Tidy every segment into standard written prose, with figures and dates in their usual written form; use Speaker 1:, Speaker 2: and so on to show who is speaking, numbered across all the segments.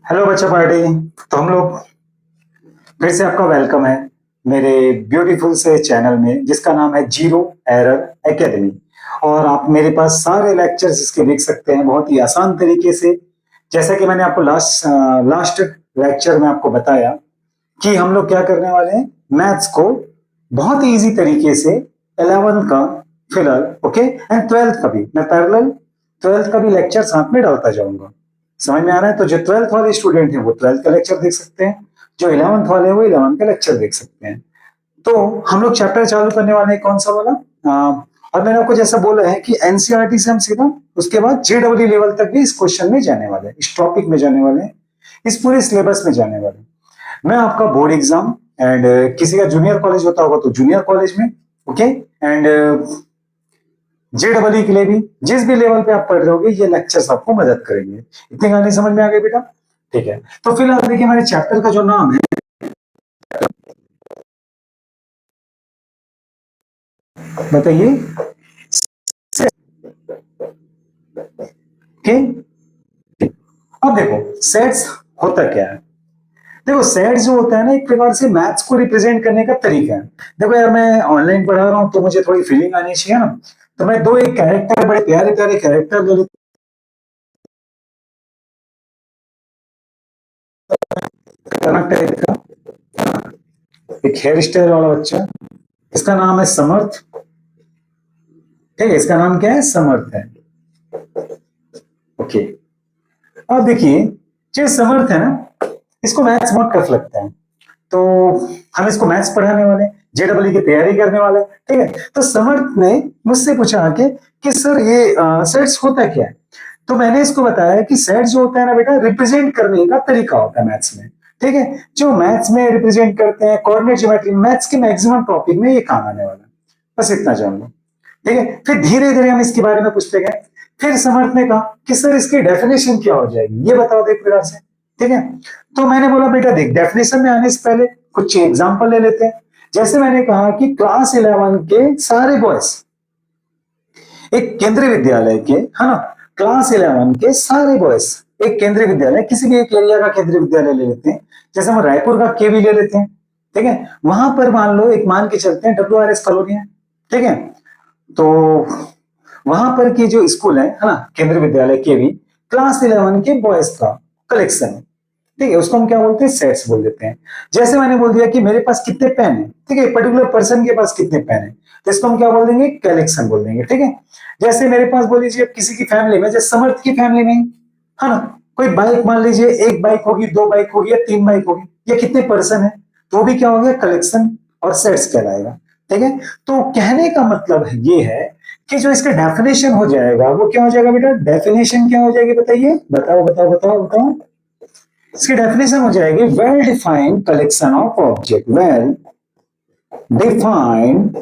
Speaker 1: Hello बच्चा party. तो हम लोग फिर से आपका वेलकम है मेरे ब्यूटीफुल से चैनल में जिसका नाम है जीरो एरर एकेडमी। और आप मेरे पास सारे लेक्चर्स इसके देख सकते हैं बहुत ही आसान तरीके से। जैसा कि मैंने आपको लास्ट लेक्चर में आपको बताया कि हम लोग क्या करने वाले हैं, मैथ्स को बहुत ही इजी तरीके से 11th का फिलहाल ओके एंड 12th का भी मैं पैरेलल 12th का भी लेक्चर साथ में डालता जाऊंगा। समझ में आ रहा है? तो जो 12th वाले स्टूडेंट हैं वो 12th का लेक्चर देख सकते हैं, जो 11th वाले हैं वो 11th का लेक्चर देख सकते हैं। तो हम लोग चैप्टर चालू करने वाले हैं कौन सा वाला। और मैंने आपको जैसा बोला है कि एनसीईआरटी से हम सीधा उसके बाद जेडब्ल्यू लेवल तक भी इस क्वेश्चन में जाने वाले हैं, इस टॉपिक में जाने वाले हैं, इस पूरे सिलेबस में जाने वाले हैं। मैं आपका बोर्ड एग्जाम एंड किसी का जूनियर कॉलेज होता होगा तो जूनियर कॉलेज में ओके एंड जेडब्ल्यू के लिए भी जिस भी लेवल पे आप पढ़ रहे होगे ये लेक्चर्स आपको मदद करेंगे। इतनी कहानी समझ में आ गई बेटा? ठीक है, तो फिलहाल देखिए हमारे चैप्टर का जो नाम है, बताइए। ओके, अब देखो सेट्स होता क्या है। देखो सेट जो होता है ना एक प्रकार से मैथ्स को रिप्रेजेंट करने का तरीका है। देखो यार मैं ऑनलाइन पढ़ा रहा हूँ तो मुझे थोड़ी फीलिंग आनी चाहिए ना, तो मैं दो एक कैरेक्टर बड़े प्यारे प्यारे कैरेक्टर ले लेता हूँ टाइप का। एक हेयर स्टाइल वाला बच्चा, इसका नाम है समर्थ। ठीक है, इसका नाम क्या है? समर्थ है। ओके, अब देखिए जो समर्थ है ना इसको मैथ्स बहुत टफ लगता है, तो हम इसको मैथ्स पढ़ाने वाले, जेडब्ल्यू की तैयारी करने वाले। ठीक है, तो समर्थ ने मुझसे पूछा आके कि सर ये सेट्स होता क्या है। तो मैंने इसको बताया कि सेट जो होता है ना बेटा रिप्रेजेंट करने का तरीका होता है मैथ्स में। ठीक है, जो मैथ्स में रिप्रेजेंट करते हैं कोऑर्डिनेट ज्योमेट्री, मैथ्स के मैक्सिमम टॉपिक में ये काम आने वाला है। बस इतना जान लो। ठीक है, फिर धीरे धीरे हम इसके बारे में पूछते गए। फिर समर्थ ने कहा कि सर इसकी डेफिनेशन क्या हो जाएगी ये बताओ एक प्रकार से। ठीक है, तो मैंने बोला बेटा देख डेफिनेशन में आने से पहले कुछ एग्जांपल ले लेते हैं। जैसे मैंने कहा कि क्लास 11 के सारे बॉयज एक केंद्रीय विद्यालय के, है ना, क्लास 11 के सारे बॉयज एक केंद्रीय विद्यालय, किसी भी एक एरिया का केंद्रीय विद्यालय ले लेते हैं। जैसे हम रायपुर का केवी ले लेते हैं। ठीक है, वहां पर मान लो एक मान के चलते हैं WRS कॉलोनी है। ठीक है, तो वहां पर की जो स्कूल है ना, केंद्रीय विद्यालय केवी, क्लास 11 के बॉयज का कलेक्शन है। ठीक है, उसको हम क्या बोलते हैं? सेट्स बोल देते हैं। जैसे मैंने बोल दिया कि मेरे पास कितने पेन है, ठीक है, पर्टिकुलर पर्सन के पास कितने पेन है, तो इसको हम क्या बोल देंगे? कलेक्शन बोल देंगे। ठीक है, जैसे मेरे पास बोल लीजिए किसी की फैमिली में, जैसे समर्थ की फैमिली में, है ना, कोई बाइक मान लीजिए एक बाइक होगी, दो बाइक होगी या तीन बाइक होगी, ये कितने पर्सन है, तो भी क्या हो गया? कलेक्शन और सेट्स कहलाएगा। ठीक है, तो कहने का मतलब ये है कि जो इसका डेफिनेशन हो जाएगा वो क्या हो जाएगा बेटा? डेफिनेशन क्या हो जाएगी बताइए? बताओ बताओ बताओ बताओ। इसकी डेफिनेशन हो जाएगी well defined collection of object. Well defined,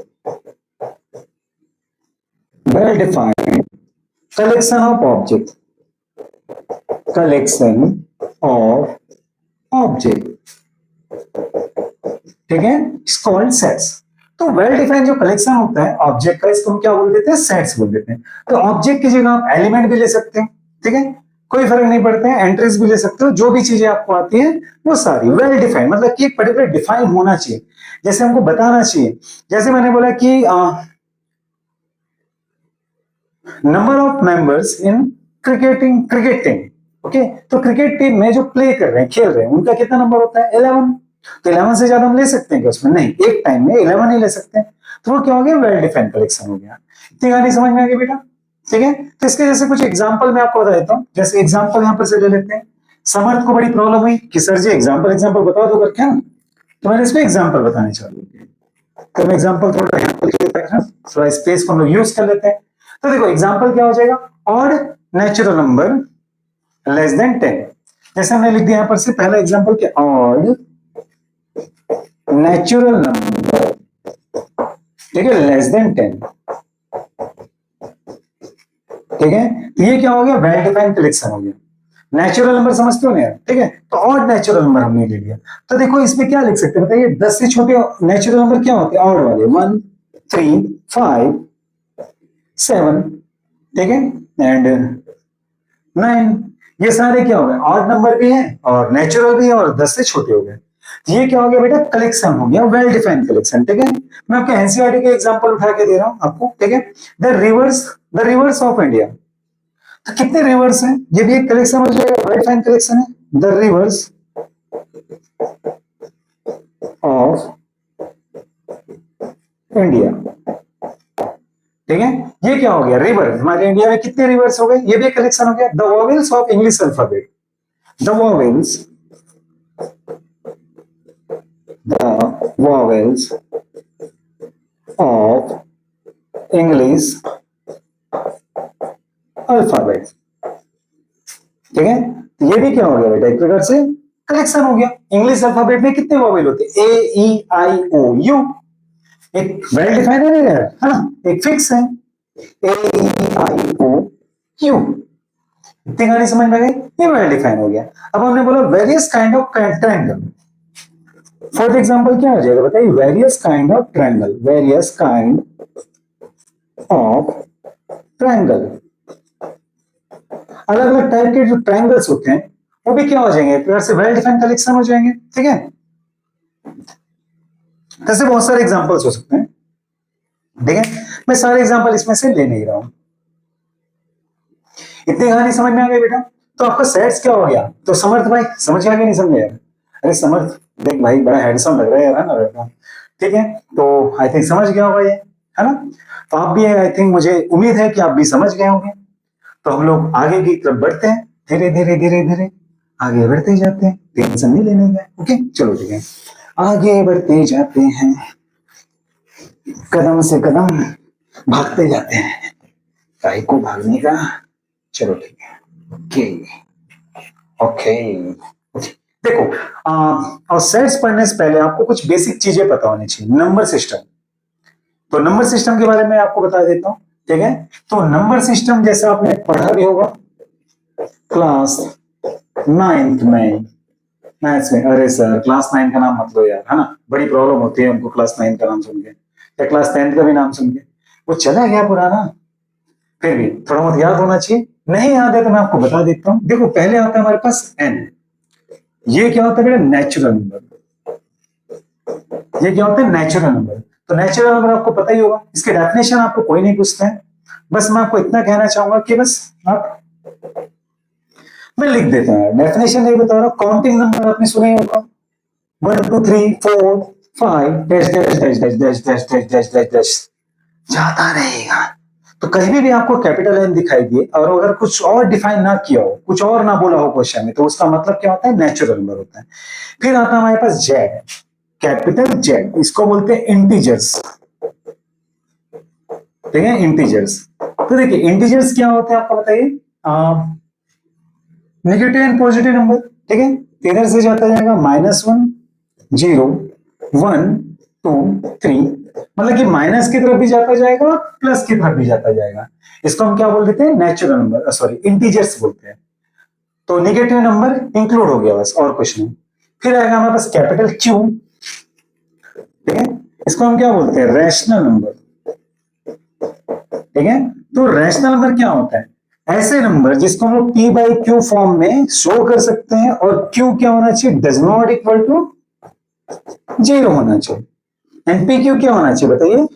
Speaker 1: well defined collection of object, collection of object. ठीक है, कॉल्ड सेट्स। तो वेल डिफाइंड जो कलेक्शन होता है ऑब्जेक्ट का, इसको हम क्या बोल देते हैं? सेट्स बोल देते हैं। तो ऑब्जेक्ट की जगह आप एलिमेंट भी ले सकते हैं। ठीक है, कोई फर्क नहीं पड़ता है, एंट्रीज भी ले सकते हो, जो भी चीजें आपको आती है वो सारी वेल डिफाइंड, मतलब कि एक पर्टिकुलर डिफाइन होना चाहिए, जैसे हमको बताना चाहिए। जैसे मैंने बोला कि number of members in cricket team. Okay, तो क्रिकेट टीम में जो प्ले कर रहे हैं, खेल रहे हैं, उनका कितना नंबर होता है? 11। तो 11 से ज्यादा हम ले सकते हैं क्या उसमें? नहीं, एक टाइम में 11 ही ले सकते हैं। तो वो क्या हो गया? वेल डिफाइंड कलेक्शन हो गया। इतनी गानी समझ में आ गई बेटा? ठीक है, तो इसके जैसे कुछ एग्जाम्पल मैं आपको बता देता हूँ। जैसे एग्जाम्पल यहाँ पर से ले लेते हैं। समर्थ को बड़ी प्रॉब्लम हुई कि सर जी एग्जाम्पल एग्जाम्पल बता दो करके ना, तो मैंने इसमें एग्जाम्पल बताने चालू किया। तो मैं एग्जाम्पल थोड़ा यहाँ पर लिख लेता है, थोड़ा स्पेस को हम लोग यूज कर लेते हैं। तो देखो एग्जाम्पल क्या हो जाएगा? Odd natural number less than 10। जैसे हमने लिख दिया यहाँ पर से पहला एग्जाम्पल क्या? ऑड नेचुरल नंबर, ठीक है, लेस देन 10। ठीक है, तो ये क्या हो गया? वेल डिफाइंड कलेक्शन हो गया। नेचुरल नंबर समझते हो ना यार? ठीक है, तो ऑड नेचुरल नंबर हमने ले लिया। तो देखो इसमें क्या लिख सकते हैं बताइए? 10 से छोटे नेचुरल नंबर क्या होते हैं? ऑड वाले, 1, 3, 5, 7, ठीक है, एंड 9। ये सारे क्या हो गए, ऑड नंबर भी है और नेचुरल भी है और 10 से छोटे हो गए। ये क्या हो गया बेटा, कलेक्शन हो गया, वेल डिफाइंड कलेक्शन। ठीक है, मैं आपके एनसीईआरटी के एग्जांपल उठा के दे रहा हूं आपको। ठीक है, द रिवर्स ऑफ इंडिया, तो कितने रिवर्स हैं, ये भी एक कलेक्शन हो जाएगा, वेल डिफाइंड कलेक्शन है। द रिवर्स ऑफ इंडिया, ठीक है, ये क्या हो गया, रिवर। हमारे इंडिया में कितने रिवर्स हो गए, ये भी एक कलेक्शन हो गया। The vowels of English alphabet, the vowels, the vowels of English alphabet, ठीक है, तो ये भी क्या हो गया बेटा, एक प्रकार से कलेक्शन हो गया। इंग्लिश अल्फाबेट में कितने वॉवेल होते हैं, ए ई आई ओ यू, एक वेल डिफाइंड है ना, एक फिक्स है, ए ई आई ओ यू। इतनी कहानी समझ में गई, ये वेल डिफाइन हो गया। अब हमने बोला various kind of triangle, for example क्या हो जाएगा बताइए, various kind of triangle, various kind of triangle, अलग अलग टाइप के जो ट्रायंगल्स होते हैं वो भी क्या हो जाएंगे, एक प्रकार से वेल डिफाइंड कलेक्शन हो जाएंगे। ठीक है, ऐसे बहुत सारे एग्जांपल्स हो सकते हैं। ठीक है, मैं सारे एग्जांपल इसमें से ले नहीं रहा हूं। इतनी कहानी समझ में आ गई बेटा, तो आपका सेट्स क्या हो गया, तो समर्थ भाई समझ आ गया नहीं समझ यार, अरे समर्थ देख भाई बड़ा हैंडसम लग रहा है यार, है ना लड़का। ठीक है, तो आई थिंक समझ गया होगा ये, है ना, तो आप भी आई थिंक मुझे उम्मीद है कि आप भी समझ गए होंगे। तो हम लोग आगे की तरफ बढ़ते हैं, धीरे धीरे धीरे धीरे आगे बढ़ते जाते हैं, टेंशन नहीं लेने का। ओके चलो ठीक है, आगे बढ़ते जाते हैं, कदम से कदम भागते जाते हैं, काय को भागने का। चलो ठीक है, ओके ओके। देखो और सेट्स पढ़ने से पहले आपको कुछ बेसिक चीजें पता होनी चाहिए। नंबर सिस्टम, तो नंबर सिस्टम के बारे में आपको बता देता हूं। ठीक है, तो नंबर सिस्टम जैसा आपने पढ़ा भी होगा क्लास 9th में, मैथ्स में। अरे सर क्लास 9 का नाम मत लो यार, है ना, बड़ी प्रॉब्लम होती है हमको क्लास 9 का नाम सुन के, या क्लास 10 का भी नाम सुन के, वो चला गया पुराना। फिर भी थोड़ा बहुत याद होना चाहिए, नहीं याद है तो मैं आपको बता देता हूं। देखो पहले आता है हमारे पास एन, ये क्या होता है बेटा, नेचुरल नंबर। ये क्या होता है, नेचुरल नंबर। तो नेचुरल नंबर आपको पता ही होगा, इसके डेफिनेशन आपको कोई नहीं पूछता है। बस मैं आपको इतना कहना चाहूंगा कि बस आप, मैं लिख देता हूं, डेफिनेशन नहीं बता रहा। काउंटिंग नंबर आपने सुना ही होगा, 1 2 3 4 5 dash dash dash dash dash dash dash dash dash dash जाता रहेगा। तो कहीं भी आपको कैपिटल एन दिखाई दिए और अगर कुछ और डिफाइन ना किया हो, कुछ और ना बोला हो क्वेश्चन में, तो उसका मतलब क्या होता है, नेचुरल नंबर होता है। फिर आता है हमारे पास जेड, कैपिटल जेड, इसको बोलते हैं इंटीजर्स। ठीक है, इंटीजर्स। तो देखिए इंटीजर्स क्या होते हैं आपको बताइए, नेगेटिव एंड पॉजिटिव नंबर। ठीक है, इधर से जाता जाएगा -1 0 1 2 3, मतलब कि माइनस की तरफ भी जाता जाएगा और प्लस की तरफ भी जाता जाएगा। इसको हम क्या बोल देते हैं, नेचुरल नंबर, सॉरी इंटीजर्स बोलते हैं। तो नेगेटिव नंबर इंक्लूड हो गया बस, और कुछ नहीं। फिर आएगा हमारे पास कैपिटल क्यू। ठीक है, इसको हम क्या बोलते हैं, रैशनल नंबर। ठीक है, तो रैशनल नंबर क्या होता है, ऐसे नंबर जिसको हम लोग p बाई क्यू फॉर्म में शो कर सकते हैं, और q क्या होना चाहिए, डज नॉट इक्वल टू 0 होना चाहिए। एंड पी क्यू क्या होना चाहिए बताइए,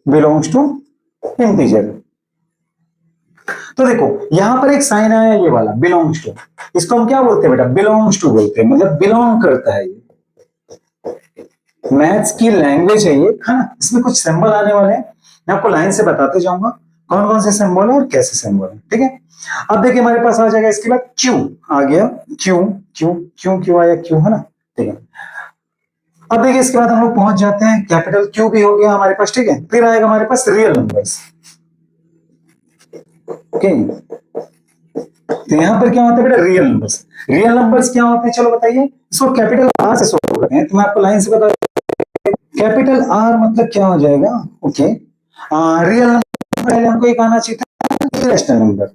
Speaker 1: बिलोंग्स टू इंटीजर। तो देखो यहां पर एक साइन आया ये वाला बिलोंग्स टू, इसको हम क्या बोलते हैं बेटा, बिलोंग्स टू बोलते हैं, मतलब बिलोंग करता है। ये मैथ्स की लैंग्वेज है ये, हाँ इसमें कुछ सिंबल आने वाले हैं, मैं आपको लाइन से बताते जाऊंगा कौन कौन से सिंबल है और कैसे सिंबल है। ठीक है, अब देखिए हमारे पास आ जाएगा इसके बाद क्यू, आ गया क्यू क्यू क्यू क्यू आया क्यू, है ना। ठीक है, अब देखिए इसके बाद हम लोग पहुंच जाते हैं, कैपिटल क्यू भी हो गया हमारे पास। ठीक है, फिर आएगा हमारे पास रियल नंबर्स। ओके, तो यहां पर क्या होता है बेटा, रियल नंबर्स। रियल नंबर्स क्या होते हैं चलो बताइए, इसको कैपिटल आर से शो करते हैं, तो मैं आपको लाइन से बता, कैपिटल आर मतलब क्या हो जाएगा, ओके रियल नंबर पहले हमको एक आना चाहिए था, इरेशनल नंबर।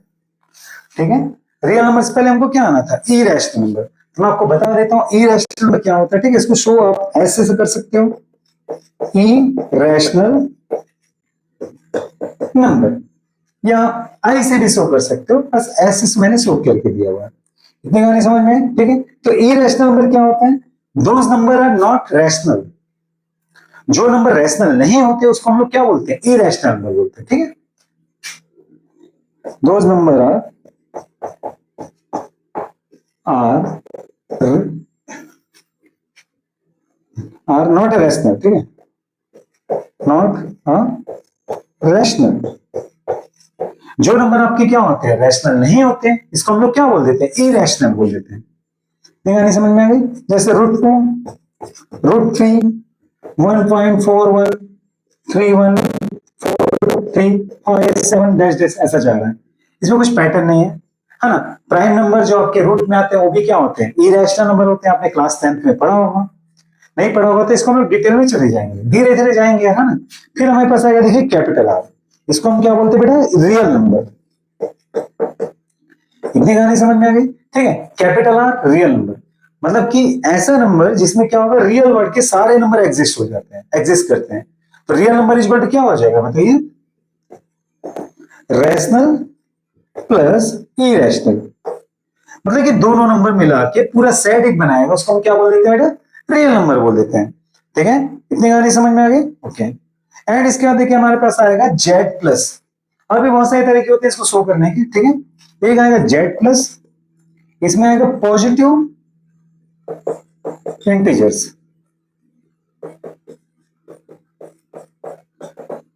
Speaker 1: ठीक है, रियल नंबर से पहले हमको क्या आना था, इरेशनल नंबर। तो मैं आपको बता देता हूँ इरेशनल नंबर क्या होता है। ठीक है, इसको शो आप ऐसे से कर सकते हो, इरेशनल नंबर, या आई से भी शो कर सकते हो, बस ऐसे से मैंने शो करके दिया हुआ है। इतनी कहानी समझ में? ठीक है, तो इरेशनल नंबर क्या होता है? Those number are not rational. जो नंबर रैशनल नहीं होते उसको हम लोग क्या बोलते हैं? इरेशनल नंबर बोलते हैं। ठीक है, those number are are not rational. ठीक है, नॉट रैशनल। जो नंबर आपके क्या होते हैं? रैशनल नहीं होते, इसको हम लोग क्या बोल देते हैं? इरेशनल बोल देते हैं। नहीं समझ में आ गई? जैसे √2, √3, 1.4131 डैश डैश ऐसा जा रहा है। इसमें कुछ पैटर्न नहीं है ना? प्राइम नंबर जो आपके रूट में आते हैं वो भी क्या होते हैं? इरेशनल नंबर होते हैं। आपने क्लास 10th में पढ़ा होगा, नहीं पढ़ा होगा तो इसको हम लोग डिटेल में चले जाएंगे, धीरे धीरे जाएंगे, है ना? फिर हमारे पास आएगा, देखिए, कैपिटल आर। इसको हम क्या बोलते हैं बेटा? Real number. इतनी कहानी समझ में आ गई? ठीक है, कैपिटल आर रियल नंबर, मतलब कि ऐसा नंबर जिसमें क्या होगा? रियल वर्ड के सारे नंबर एग्जिस्ट हो जाते हैं, एग्जिस्ट करते हैं। तो रियल नंबर इज वर्ड क्या हो जाएगा बताइए? रैशनल प्लस इरेशनल, मतलब कि दोनों नंबर मिला के पूरा सेट एक बनाएगा, उसको हम क्या बोल देते हैं बेटा? रियल नंबर बोल देते हैं। ठीक है, इतनी कहानी समझ में आ गई? ओके। एंड इसके बाद देखिए हमारे पास आएगा जेड प्लस। अभी बहुत सारे तरीके होते हैं इसको शो करने के। ठीक है, एक आएगा जेड प्लस, इसमें आएगा पॉजिटिव इंटीजर्स।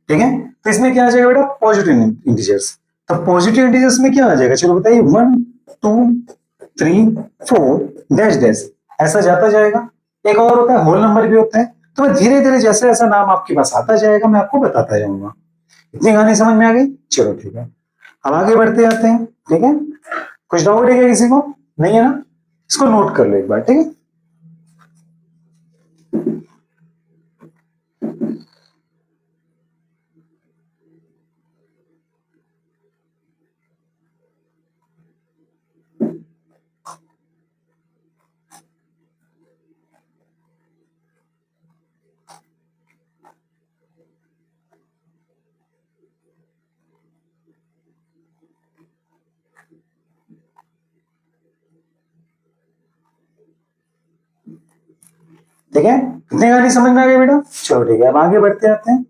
Speaker 1: ठीक है, तो इसमें क्या आ जाएगा बेटा? Positive integers. तो पॉजिटिव इंटीजर्स में क्या आ जाएगा? चलो बताइए, 1 2 3 4 डैश डैश ऐसा जाता जाएगा। एक और होता है होल नंबर भी होता है। तो मैं धीरे धीरे जैसे ऐसा नाम आपके पास आता जाएगा मैं आपको बताता जाऊंगा। इतनी कहानी समझ में आ गई? चलो ठीक है, अब आगे बढ़ते जाते हैं। ठीक है, कुछ डाउट है क्या किसी को? नहीं है ना? इसको नोट कर लो एक बार। ठीक है, ठीक है, इतनी कहानी समझ में आ गई बेटा? चलो ठीक है, अब आगे बढ़ते जाते हैं।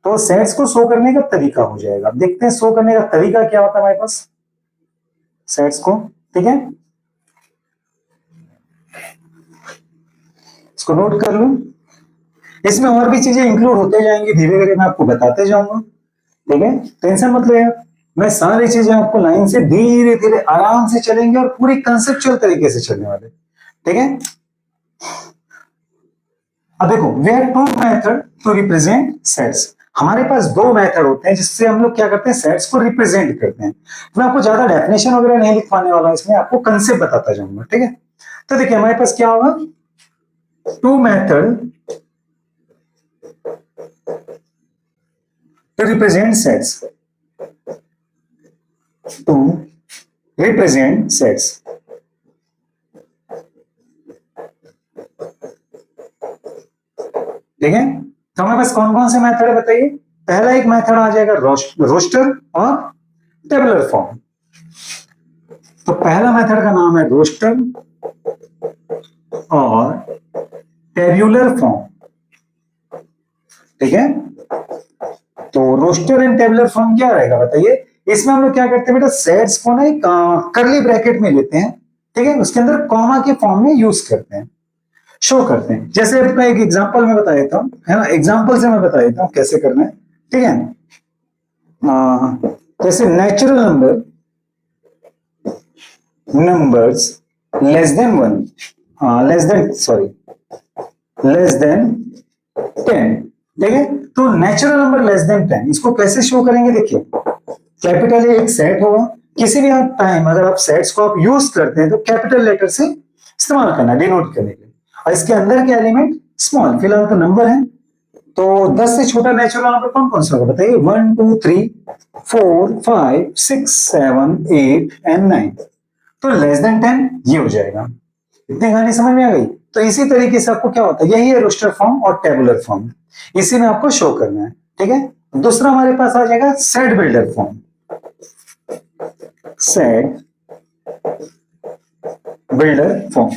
Speaker 1: तो सेट्स को शो करने का तरीका हो जाएगा। अब देखते हैं शो करने का तरीका क्या होता है हमारे पास सेट्स को। ठीक है, इसको नोट कर लो। इसमें और भी चीजें इंक्लूड होते जाएंगी, धीरे धीरे मैं आपको बताते जाऊंगा। ठीक है, टेंशन मत लो यार, मैं सारी चीजें आपको लाइन से धीरे धीरे आराम से चलेंगे और पूरी कंसेप्चुअल तरीके से चलने वाले। ठीक है, अब देखो, we are two method to represent sets. हमारे पास दो मेथड होते हैं जिससे हम लोग क्या करते हैं? सेट्स को रिप्रेजेंट करते हैं। मैं आपको ज्यादा डेफिनेशन वगैरह नहीं लिखवाने वाला, इसमें आपको कंसेप्ट बताता जाऊंगा। ठीक है, तो देखिए हमारे पास क्या होगा? Two method to represent sets, to represent sets। ठीक है, तो हमारे पास कौन कौन से मेथड है बताइए? पहला एक मेथड आ जाएगा रोस्टर और टेबुलर फॉर्म। तो पहला मेथड का नाम है रोस्टर और टेबुलर फॉर्म। ठीक है, तो रोस्टर एंड टेबुलर फॉर्म क्या रहेगा बताइए? इसमें हम लोग क्या करते हैं बेटा? सेट्स को ना एक करली ब्रैकेट में लेते हैं। ठीक है, उसके अंदर कॉमा के फॉर्म में यूज करते हैं, शो करते हैं। जैसे अपना एक एग्जांपल मैं बता देता हूं, है ना? एग्जांपल से मैं बता देता हूं कैसे करना है। ठीक है, जैसे natural numbers less than 1, less than, sorry, less than 10। ठीक है, तो नेचुरल नंबर लेस देन 10 इसको कैसे शो करेंगे? देखिए, कैपिटल एक सेट होगा। किसी भी टाइम अगर आप सेट्स को आप यूज करते हैं तो कैपिटल लेटर से इस्तेमाल करना, डिनोट करने के लिए। और इसके अंदर के एलिमेंट स्मॉल, फिलहाल तो नंबर है। तो 10 से छोटा नेचुरल नंबर कौन कौन सा होगा बताइए? 1 2 3 4 5 6 7 8 एंड 9। तो लेस देन 10 ये हो जाएगा। इतनी कहानी समझ में आ गई? तो इसी तरीके से आपको क्या होता है? यही है रोस्टर फॉर्म और टेबुलर फॉर्म, इसी में आपको शो करना है। ठीक है, दूसरा हमारे पास आ जाएगा set builder form. Set builder form.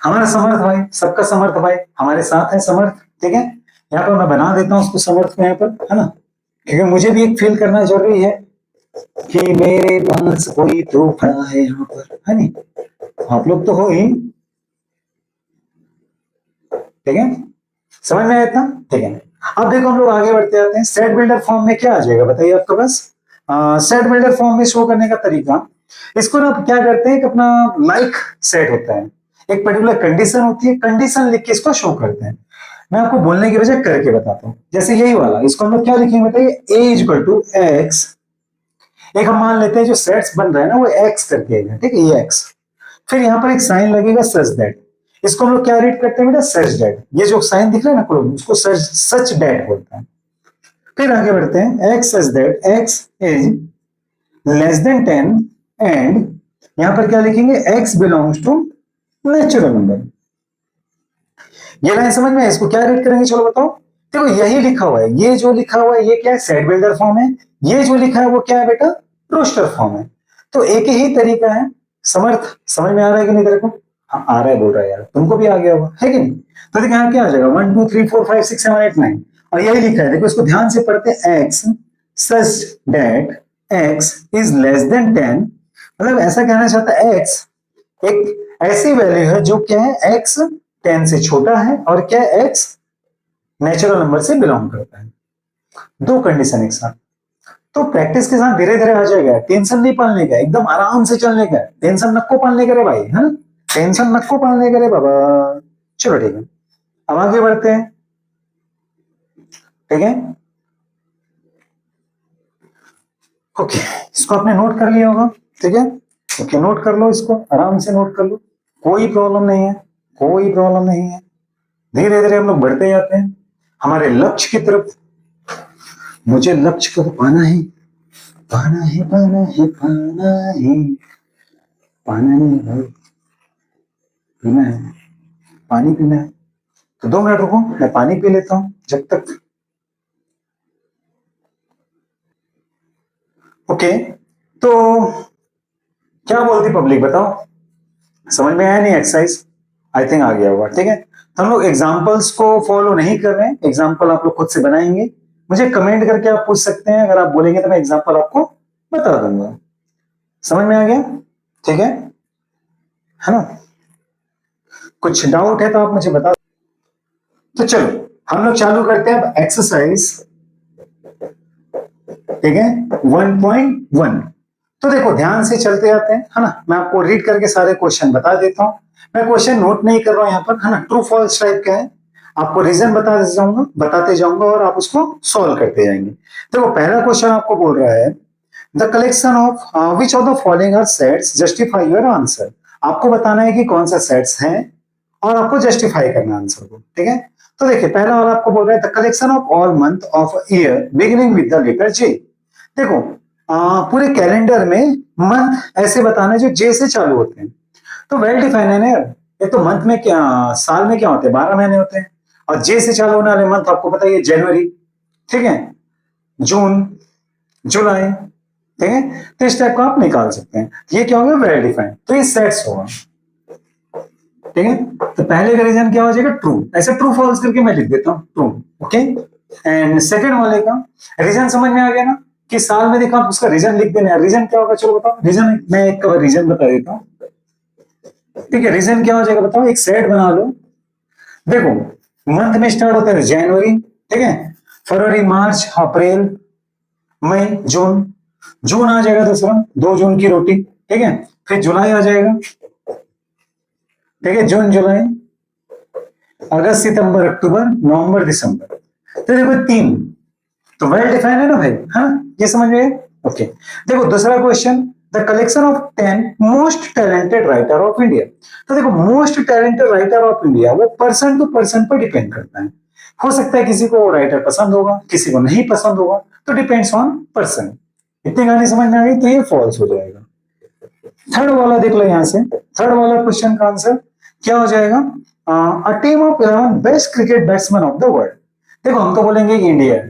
Speaker 1: हमारा समर्थ भाई, सबका समर्थ भाई हमारे साथ है समर्थ, ठीक है। यहाँ पर मैं बना देता हूँ उसको समर्थ को यहाँ पर, है ना, क्योंकि मुझे भी एक फील करना जरूरी है कि मेरे पास कोई तोहफा है यहाँ पर, है नहीं। आप लोग तो हो ही, ठीक है, समझ में आया इतना, ठीक है। अब देखो हम लोग आगे बढ़ते जाते हैं। सेट बिल्डर फॉर्म में क्या आ जाएगा बताइए आपके पास। सेट बिल्डर फॉर्म में शो करने का तरीका, इसको ना क्या करते हैं कि अपना लाइक सेट होता है, एक पर्टिकुलर कंडीशन होती है, कंडीशन लिख के इसको शो करते हैं। मैं आपको बोलने की बजाय करके बताता हूँ। जैसे यही वाला, इसको हम लोग क्या लिखेंगे बताइए, ए इक्वल टू एक्स। एक हम मान लेते हैं जो सेट्स बन रहा है ना वो एक्स करके है, ठीक है, ये एक्स। फिर यहाँ पर एक साइन लगेगा सच दैट, इसको हम लोग क्या रीड करते हैं बेटा, सच दैट। ये जो साइन दिख रहा है ना कोलम, उसको सच सच दैट बोलते हैं। फिर आगे बढ़ते हैं, X such that X is less than 10 and यहां पर क्या लिखेंगे, X belongs to natural number. ये लाइन समझ में है, इसको क्या रीड करेंगे चलो बताओ। देखो यही लिखा हुआ है, ये जो लिखा हुआ है ये क्या है, सेट बिल्डर फॉर्म है। ये जो लिखा है वो क्या है बेटा, रोस्टर फॉर्म है। तो एक ही तरीका है। समर्थ समझ में आ रहा है कि नहीं तेरे को? हाँ आ रहा है, बोल रहा है यार, तुमको भी आ गया होगा, है कि नहीं। तो देखो यहाँ क्या आ जाएगा, 1 2 3 4 5 6 7 8 9 और यही लिखा है। देखो इसको ध्यान से पढ़ते हैं, X such that X is less than 10, मतलब ऐसा कहना चाहता है एक्स एक ऐसी वैल्यू है जो क्या है, एक्स 10 से छोटा है और क्या एक्स नेचुरल नंबर से बिलोंग करता है। दो कंडीशन एक साथ। तो प्रैक्टिस के साथ धीरे धीरे आ जाएगा, टेंशन नहीं पालने का, एकदम आराम से चलने का। टेंशन नको पालने का रे भाई, है ना, टेंशन नको पालने का रे बाबा। चलो ठीक है, अब आगे बढ़ते हैं, ठीक है। ओके, इसको आपने नोट कर लिया होगा, ठीक है। ओके नोट कर लो, इसको आराम से नोट कर लो, कोई प्रॉब्लम नहीं है, कोई प्रॉब्लम नहीं है। धीरे धीरे हम लोग बढ़ते जाते हैं हमारे लक्ष्य की तरफ। मुझे लक्ष्य को पाना है, पाना है, पाना है, पाना है, पाना नहीं भाई, पीना है, पानी पीना है। तो 2 मिनट रुको, मैं पानी पी लेता हूं जब तक। ओके, तो क्या बोलती पब्लिक बताओ, समझ में आया नहीं एक्सरसाइज? आई थिंक आ गया होगा, ठीक है। तो हम लोग एग्जाम्पल्स को फॉलो नहीं कर रहे हैं, एग्जाम्पल आप लोग खुद से बनाएंगे। मुझे कमेंट करके आप पूछ सकते हैं, अगर आप बोलेंगे तो मैं एग्जाम्पल आपको बता दूंगा। समझ में आ गया, ठीक है ना। कुछ डाउट है तो आप मुझे बता। तो चलो हम लोग चालू करते हैं अब एक्सरसाइज, ठीक है, 1.1। तो देखो ध्यान से चलते जाते हैं, है ना। मैं आपको रीड करके सारे क्वेश्चन बता देता हूं। मैं क्वेश्चन नोट नहीं कर रहा हूं यहाँ पर, है ना, ट्रू फॉल्स टाइप का है। आपको रीजन बताते जाऊंगा और आप उसको सॉल्व करते जाएंगे। देखो पहला क्वेश्चन आपको बोल रहा है, the collection of which of the following are sets justify your answer. आपको बताना है कि कौन सा सेट्स है और आपको जस्टिफाई करना आंसर को, ठीक है। तो देखिए पहला वाला आपको बोल रहा है, the collection of all month of year beginning with the letter J. देखो पूरे कैलेंडर में मंथ ऐसे बताना है जो जे से चालू होते हैं। तो वेल डिफाइन है ना यार। ये तो मंथ में क्या, साल में क्या होते हैं, 12 महीने होते हैं। और जे से चालू होने वाले मंथ आपको पता है, जनवरी, ठीक है, जून, जुलाई, ठीक है। तो इस टाइप का आप निकाल सकते हैं। ये क्या होगा, वेल डिफाइंड, तो ये सेट्स होगा, ठीक है। तो पहले का रीजन क्या हो जाएगा, ट्रू। ऐसे ट्रू फॉल्स करके मैं लिख देता हूँ ट्रू, ओके। एंड सेकंड वाले का रीजन समझ में आ गया ना, कि साल में देखा, उसका रीजन लिख देना है। रीजन क्या होगा चलो बताओ, रीजन मैं एक रीजन बता देता हूँ, ठीक है। रीजन क्या हो जाएगा बताओ, एक सेट बना लो। देखो मंथ में स्टार्ट होता है जनवरी, ठीक है, फरवरी, मार्च, अप्रैल, मई, जून। जून आ जाएगा दूसरा, 2 जून की रोटी, ठीक है। फिर जुलाई आ जाएगा, ठीक है, जून, जुलाई, अगस्त, सितंबर, अक्टूबर, नवंबर, दिसंबर। तो देखो 3, तो वेल डिफाइन है ना भाई, हाँ ये समझ में। ओके देखो दूसरा question, the collection of 10 most talented writer of India. तो देखो most talented writer of India वो पर्सन टू पर्सन पर डिपेंड करता है। हो सकता है किसी को वो राइटर पसंद होगा, किसी को नहीं पसंद होगा, तो डिपेंड्स ऑन पर्सन। इतनी गाने समझ में आ गई, तो ये फॉल्स हो जाएगा। थर्ड वाला देख लो यहां से, थर्ड वाला क्वेश्चन का आंसर क्या हो जाएगा, a team of 11 best cricket batsman of the world. देखो हम तो बोलेंगे कि इंडिया है,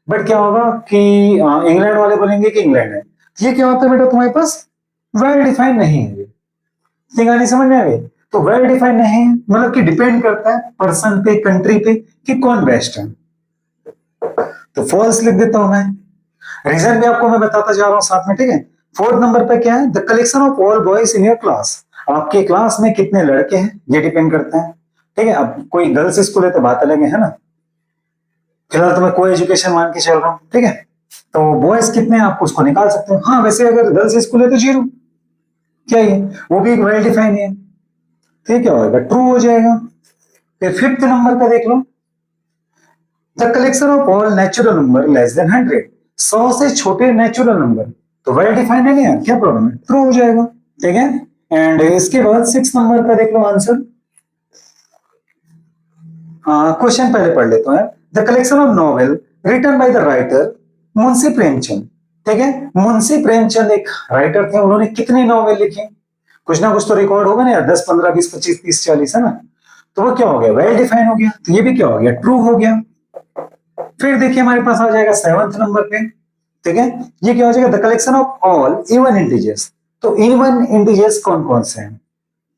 Speaker 1: बट क्या होगा कि इंग्लैंड वाले बोलेंगे कि इंग्लैंड है। ये क्या होता है बेटा तुम्हारे पास, वेल डिफाइंड नहीं है। ये कहानी समझ में आ गई? तो वेल डिफाइंड नहीं है मतलब कि डिपेंड करता है पर्सन पे, कंट्री पे कि कौन बेस्ट है। तो फॉल्स लिख देता हूं मैं। रीजन भी आपको मैं बताता जा रहा हूं साथ में, ठीक है। फोर्थ नंबर पे क्या है? The collection of all boys in your class. आपके क्लास में कितने लड़के हैं ये डिपेंड करता है, ठीक है। अब कोई गर्ल्स स्कूल है तो बात अलग है ना, फिलहाल तो मैं को एजुकेशन मान के चल रहा हूँ, ठीक है। तो बॉयज कितने हैं आप उसको निकाल सकते हो। हाँ वैसे अगर गर्ल्स स्कूल है तो 0, क्या ये वो भी एक वेल डिफाइन है, तो ये क्या होगा? ट्रू हो जाएगा। फिर फिफ्थ नंबर का देख लो, the collection of all natural number less than 100। 100 से छोटे नेचुरल नंबर, तो वेल डिफाइंड है नहीं, क्या प्रॉब्लम है? ट्रू हो जाएगा, ठीक है। एंड इसके बाद 6 नंबर का देख लो आंसर। क्वेश्चन पहले पढ़ लेते हैं। The collection of novel written by the writer Munshi Premchand, ठीक है। मुंशी प्रेमचंद एक राइटर थे, उन्होंने कितनी नॉवेल लिखी? कुछ ना कुछ तो रिकॉर्ड होगा ना यार, 10, 15, 20, 25, 30, 40 है ना। तो वो क्या हो गया? वेल डिफाइन हो गया। तो ये भी क्या हो गया? ट्रू हो गया। फिर देखिए हमारे पास आ जाएगा 7th नंबर पे, ठीक है। ये क्या हो जाएगा? The collection of all even integers. तो इवन इंटीजर्स कौन कौन से हैं?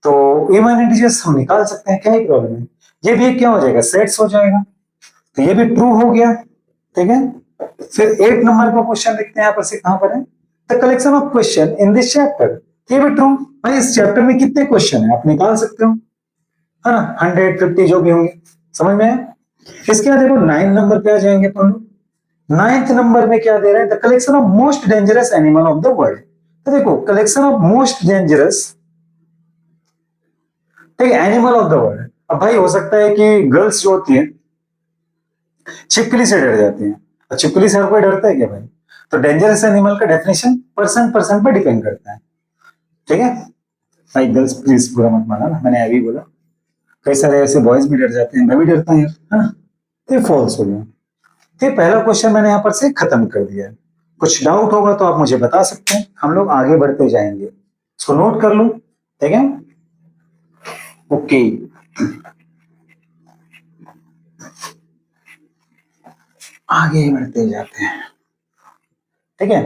Speaker 1: तो इवन इंटीजर्स हम निकाल सकते हैं, क्या ही प्रॉब्लम है। ये भी क्या हो जाएगा? सेट्स हो जाएगा। तो ये भी ट्रू हो गया, ठीक है। फिर 8 नंबर का क्वेश्चन देखते हैं यहाँ पर से, कहां पर है? The collection of question in this chapter. ये भी ट्रू। भाई इस चैप्टर में कितने क्वेश्चन है आप निकाल सकते हो, है ना। 150 जो भी होंगे, समझ में आया? इसके बाद देखो 9 नंबर पे आ जाएंगे तो हम लोग। 9th नंबर में क्या दे रहा है? The collection of most dangerous animal of the world. तो देखो कलेक्शन ऑफ मोस्ट डेंजरस, ठीक है, एनिमल ऑफ द वर्ल्ड। अब भाई हो सकता है कि गर्ल्स जो होती है छिपकली से डर जाती है, और छिपकली से हर कोई डरता है क्या भाई? तो डेंजरस एनिमल का डेफिनेशन पर्सन पर्सन पर डिपेंड करता है, ठीक है। भाई गर्ल्स प्लीज बुरा मत माना ना, मैंने अभी बोला। कई सारे ऐसे बॉयज भी डर जाते हैं, मैं भी डरता हूँ यार, है ना। तो फॉल्स हो गया। तो पहला क्वेश्चन मैंने यहाँ पर से खत्म कर दिया है। कुछ डाउट होगा तो आप मुझे बता सकते हैं, हम लोग आगे बढ़ते जाएंगे। इसको नोट कर लो, ठीक है। ओके, आगे बढ़ते जाते हैं, ठीक है।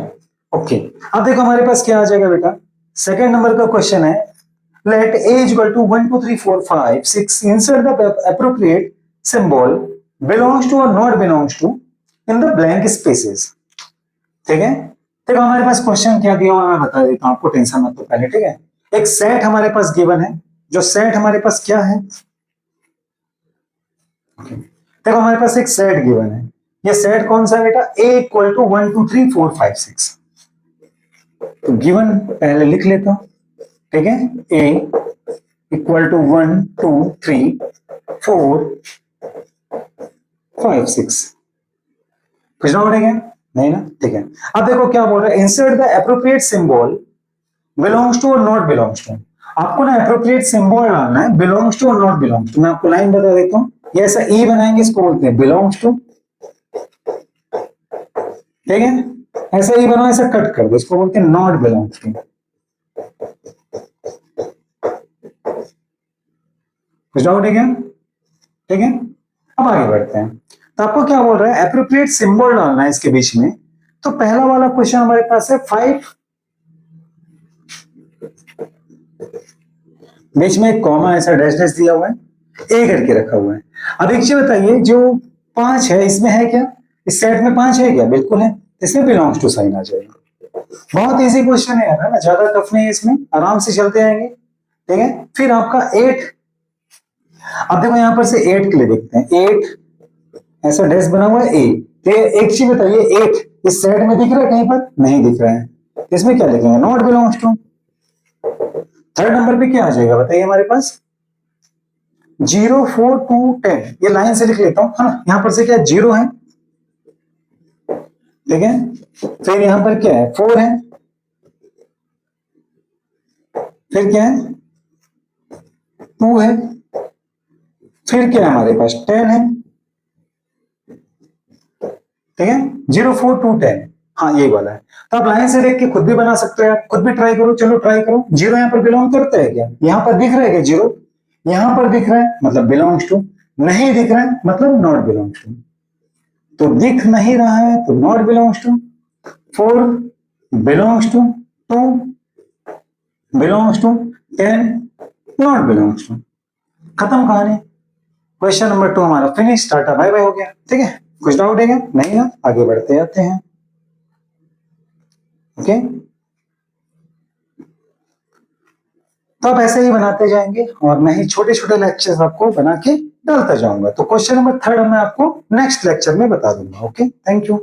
Speaker 1: ओके, अब देखो हमारे पास क्या आ जाएगा बेटा। सेकंड नंबर का क्वेश्चन है, late a equal to 1 2 3 4 5 6 insert the appropriate symbol belongs to or not belongs to in the blank spaces, ठीक है। देखो हमारे पास क्वेश्चन क्या दिया हुआ मैं बता देता हूं आपको, टेंशन मत लो पहले, ठीक है। एक सेट हमारे पास गिवन है, जो सेट हमारे पास क्या है, देखो हमारे पास एक सेट गिवन है। ये सेट कौन सा है बेटा? a equal to 1 2 3 4 5 6। तो गिवन पहले लिख लेता हूं, ठीक है। a equal to 1 2 3 4 5 6। कुछ डाउट है क्या? नहीं ना, ठीक है। अब देखो क्या बोल रहा है, insert the appropriate symbol belongs to और नॉट बिलोंग्स टू। आपको ना एप्रोप्रिएट सिंबल डालना है, बिलोंग्स टू और नॉट बिलोंग्स टू। मैं आपको लाइन बता देता हूँ, ये ऐसा ई बनाएंगे, इसको बोलते हैं बिलोंग्स टू, ठीक है। ऐसा ई बनाओ, ऐसा कट कर दो, इसको बोलते हैं नॉट बिलोंग्स टू। कुछ डाउट है क्या? ठीक है, अब आगे बढ़ते हैं। तो आपको क्या बोल रहा है, एप्रोप्रिएट सिंबल डालना है इसके बीच में। तो पहला वाला क्वेश्चन हमारे पास है 5, बीच में एक कॉमा ऐसा डैश डैश दिया हुआ है, ए करके रखा हुआ है। अब एक चीज बताइए, जो 5 है इसमें है क्या? इस सेट में 5 है क्या? बिल्कुल है, इसमें बिलोंग्स टू साइन आ जाएगा। बहुत इजी क्वेश्चन है यार, ना ज्यादा टफ नहीं है, इसमें आराम से चलते आएंगे, ठीक है। फिर आपका 8, अब देखो यहां पर से 8 के लिए देखते हैं। 8 ऐसा डैश बना हुआ है ए, तो एक चीज बताइए, 8 इस सेट में दिख रहा है कहीं पर? नहीं दिख रहा है, इसमें क्या लिखेंगे? Not belongs to. Third number पे क्या आ जाएगा बताइए हमारे पास? 0 4 2 10, ये लाइन से लिख लेता हूं, है ना। यहां पर से क्या 0 है, ठीक है। फिर यहां पर क्या है? 4 है, फिर क्या है? 2 है, फिर क्या है हमारे पास? 10 है, ठीक है। 0 4 2 10, हाँ ये वाला है। तो आप लाइन से देख के खुद भी बना सकते हो, आप खुद भी ट्राई करो, चलो ट्राई करो। 0 यहाँ पर बिलोंग करता है क्या? यहाँ पर दिख रहा है क्या 0? यहाँ पर दिख रहा है मतलब बिलोंग्स टू, नहीं दिख रहा है मतलब नॉट बिलोंग्स टू। तो दिख नहीं रहा है तो not belongs to, 4 belongs to 2, belongs to, 10 not belongs to. खत्म कहानी। क्वेश्चन नंबर 2 हमारा फिनिश, टाटा बाय बाय हो गया। ठीक है, कुछ डाउट है क्या? नहीं ना, आगे बढ़ते जाते हैं। ओके, तो आप ऐसे ही बनाते जाएंगे और मैं ही छोटे छोटे लेक्चर्स आपको बना के डालता जाऊंगा। तो क्वेश्चन नंबर 3 मैं आपको नेक्स्ट लेक्चर में बता दूंगा। Okay, thank you.